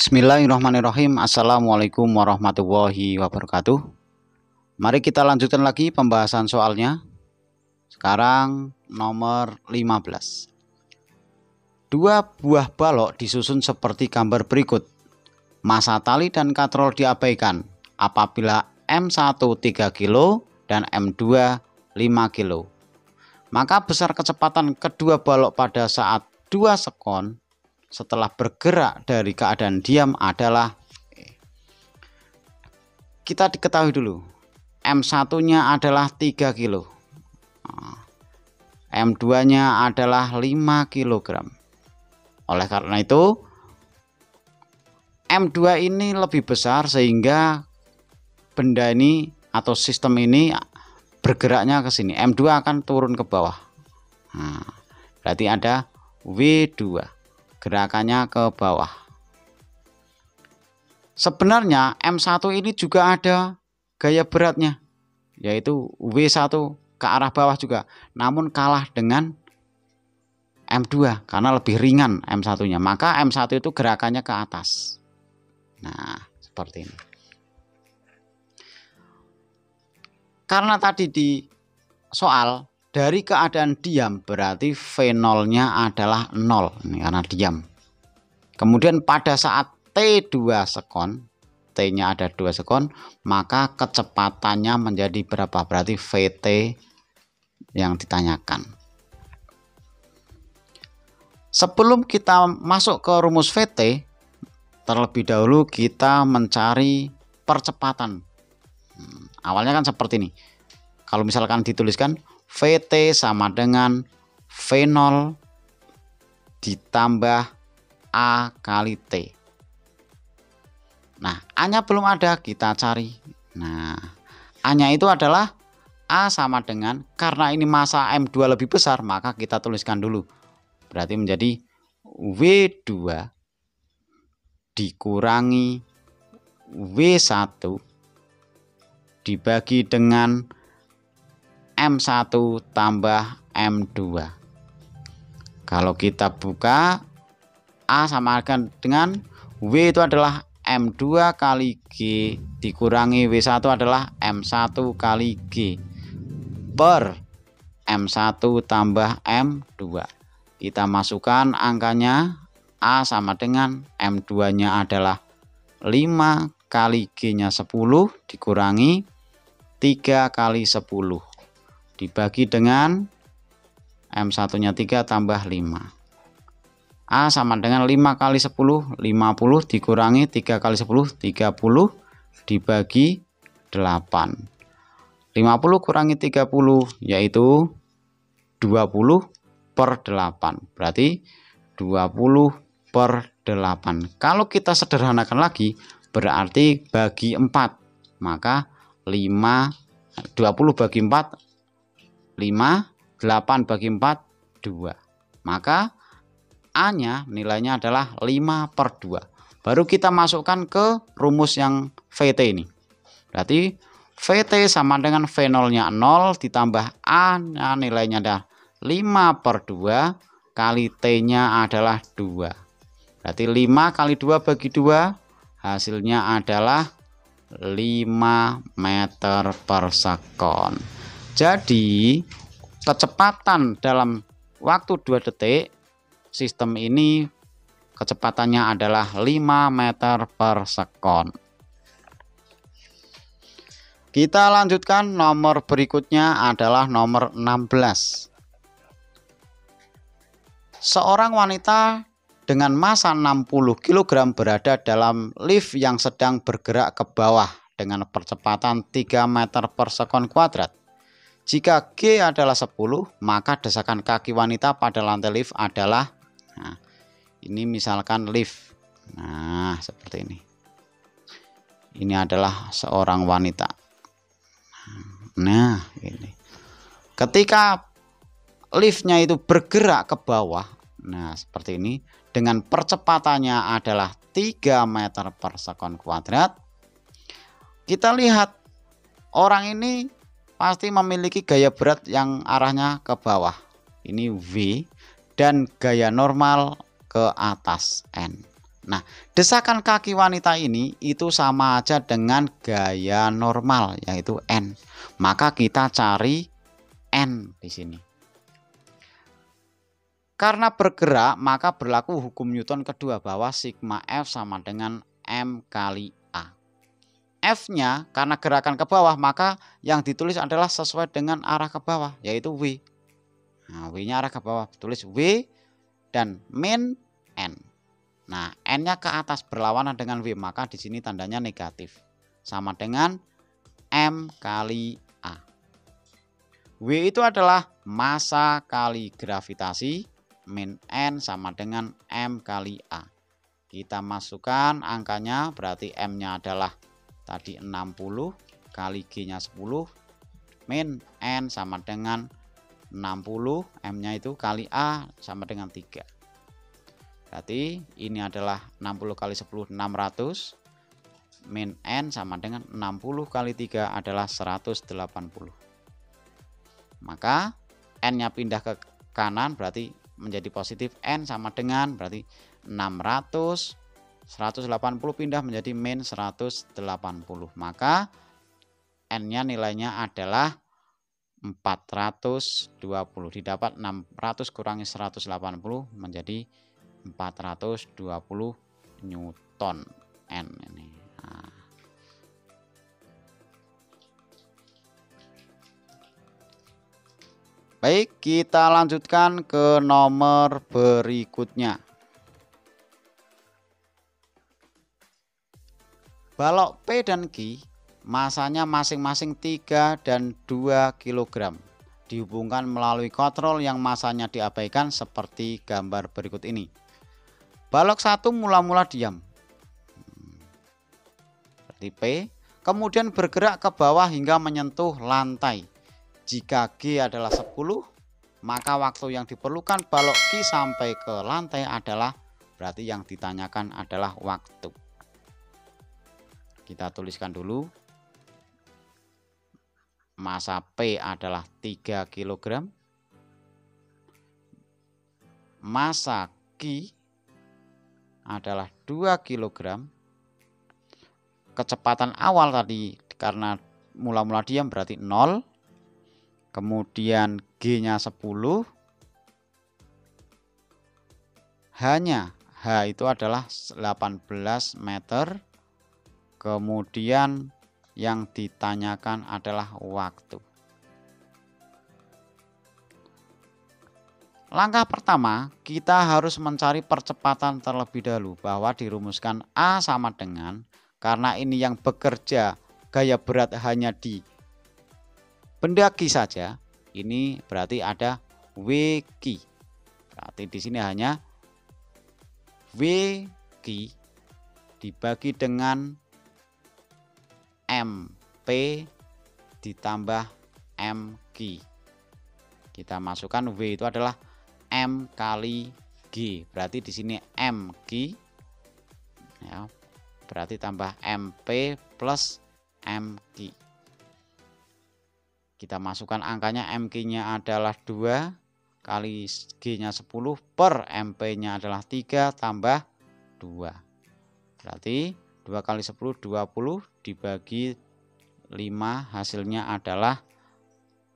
Bismillahirrahmanirrahim. Assalamualaikum warahmatullahi wabarakatuh. Mari kita lanjutkan lagi pembahasan soalnya. Sekarang nomor 15. Dua buah balok disusun seperti gambar berikut. Massa tali dan katrol diabaikan apabila M1 3 kg dan M2 5 kg. Maka besar kecepatan kedua balok pada saat 2 sekon setelah bergerak dari keadaan diam adalah, kita diketahui dulu, M1 nya adalah 3 kg, M2 nya adalah 5 kg. Oleh karena itu M2 ini lebih besar sehingga benda ini atau sistem ini bergeraknya ke sini, M2 akan turun ke bawah. Nah, berarti ada W2, gerakannya ke bawah. Sebenarnya M1 ini juga ada gaya beratnya, yaitu W1 ke arah bawah juga, namun kalah dengan M2 karena lebih ringan M1 nya, maka M1 itu gerakannya ke atas. Nah, seperti ini. Karena tadi di soal dari keadaan diam berarti V0 nya adalah 0, ini karena diam. Kemudian pada saat T2 sekon, T nya ada 2 sekon, maka kecepatannya menjadi berapa? Berarti VT yang ditanyakan. Sebelum kita masuk ke rumus VT, terlebih dahulu kita mencari percepatan. Awalnya kan seperti ini. Kalau misalkan dituliskan VT sama dengan V0 ditambah A kali T. Nah, A-nya belum ada, kita cari. Nah, A-nya itu adalah A sama dengan, karena ini massa M2 lebih besar, maka kita tuliskan dulu. Berarti menjadi W2 dikurangi W1 dibagi dengan M1 tambah M2. Kalau kita buka, A sama dengan W itu adalah M2 kali G dikurangi W1 adalah M1 kali G per M1 tambah M2. Kita masukkan angkanya, A sama dengan M2 nya adalah 5 kali G nya 10 dikurangi 3 kali 10 dibagi dengan M1 nya 3 tambah 5. A sama dengan 5 kali 10 50 dikurangi 3 kali 10 30 dibagi 8. 50 kurangi 30 yaitu 20 per 8, berarti 20 per 8. Kalau kita sederhanakan lagi berarti bagi 4, maka 20 bagi 4 5, 8 bagi 4 2, maka A nya nilainya adalah 5 per 2. Baru kita masukkan ke rumus yang VT ini. Berarti VT sama dengan V0 nya 0 ditambah A nya nilainya adalah 5 per 2 kali T nya adalah 2. Berarti 5 kali 2 bagi 2 hasilnya adalah 5 meter per sekon. Jadi kecepatan dalam waktu 2 detik sistem ini kecepatannya adalah 5 meter per sekon. Kita lanjutkan, nomor berikutnya adalah nomor 16. Seorang wanita dengan massa 60 kg berada dalam lift yang sedang bergerak ke bawah dengan percepatan 3 meter per sekon kuadrat. Jika G adalah 10, maka desakan kaki wanita pada lantai lift adalah, nah, ini misalkan lift. Nah, seperti ini. Ini adalah seorang wanita. Nah, ini. Ketika liftnya itu bergerak ke bawah, nah seperti ini, dengan percepatannya adalah 3 meter per sekon kuadrat. Kita lihat orang ini pasti memiliki gaya berat yang arahnya ke bawah, ini V, dan gaya normal ke atas N. Nah, desakan kaki wanita ini itu sama aja dengan gaya normal, yaitu N. Maka kita cari N di sini. Karena bergerak, maka berlaku hukum Newton kedua bahwa sigma F sama dengan M kali A. F-nya karena gerakan ke bawah, maka yang ditulis adalah sesuai dengan arah ke bawah, yaitu W. Nah, W-nya arah ke bawah, tulis W dan min N. Nah, N-nya ke atas berlawanan dengan W, maka di sini tandanya negatif. Sama dengan M kali A. W itu adalah massa kali gravitasi, min N sama dengan M kali A. Kita masukkan angkanya, berarti M-nya adalah tadi 60 kali G-nya 10, min N sama dengan 60, M-nya itu kali A sama dengan 3. Berarti ini adalah 60 kali 10 600, min N sama dengan 60 kali 3 adalah 180. Maka N-nya pindah ke kanan berarti menjadi positif, N sama dengan berarti 600, 180 pindah menjadi min 180. Maka N-nya nilainya adalah 420. Didapat 600 kurangi 180 menjadi 420 Newton N ini. Nah. Baik, kita lanjutkan ke nomor berikutnya. Balok P dan Q masanya masing-masing 3 dan 2 kg. Dihubungkan melalui kontrol yang masanya diabaikan seperti gambar berikut ini. Balok 1 mula-mula diam, berarti P, kemudian bergerak ke bawah hingga menyentuh lantai. Jika G adalah 10, maka waktu yang diperlukan balok Q sampai ke lantai adalah, berarti yang ditanyakan adalah waktu. Kita tuliskan dulu. Massa P adalah 3 kg. Massa Q adalah 2 kg. Kecepatan awal tadi karena mula-mula diam berarti 0. Kemudian G-nya 10. H-nya, H itu adalah 18 meter. Kemudian yang ditanyakan adalah waktu. Langkah pertama, kita harus mencari percepatan terlebih dahulu, bahwa dirumuskan A sama dengan, karena ini yang bekerja gaya berat hanya di benda Q saja, ini berarti ada WQ. Berarti di sini hanya WQ dibagi dengan MP ditambah MQ. Kita masukkan W itu adalah M kali G, berarti di sini MQ, ya, berarti tambah MP plus MQ. Kita masukkan angkanya, MQ-nya adalah 2 kali G-nya 10 per MP-nya adalah 3 tambah 2. Berarti 2 kali 10 20 dibagi 5 hasilnya adalah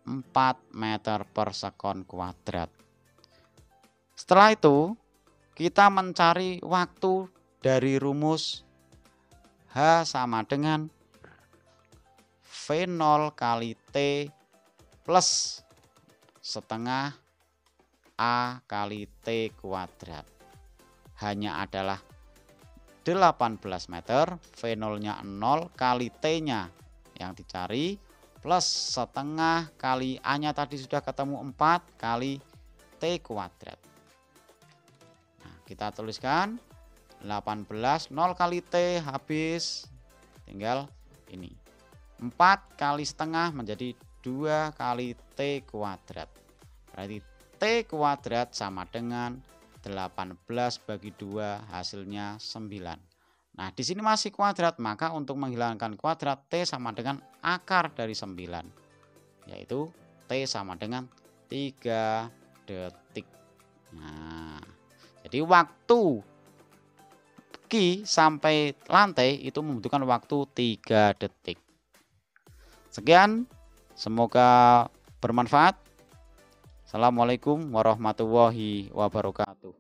4 meter per sekon kuadrat. Setelah itu kita mencari waktu dari rumus H sama dengan V0 kali T plus setengah A kali T kuadrat. Hanya adalah 18 meter, V0-nya 0 kali T-nya yang dicari plus setengah kali A-nya tadi sudah ketemu 4 kali T kuadrat. Nah, kita tuliskan 18, 0 kali T habis, tinggal ini 4 kali setengah menjadi 2 kali T kuadrat. Berarti T kuadrat sama dengan 18 bagi 2 hasilnya 9. Nah, di sini masih kuadrat, maka untuk menghilangkan kuadrat T sama dengan akar dari 9, yaitu T sama dengan 3 detik. Nah, jadi waktu kaki sampai lantai itu membutuhkan waktu 3 detik. Sekian, semoga bermanfaat. Assalamualaikum warahmatullahi wabarakatuh.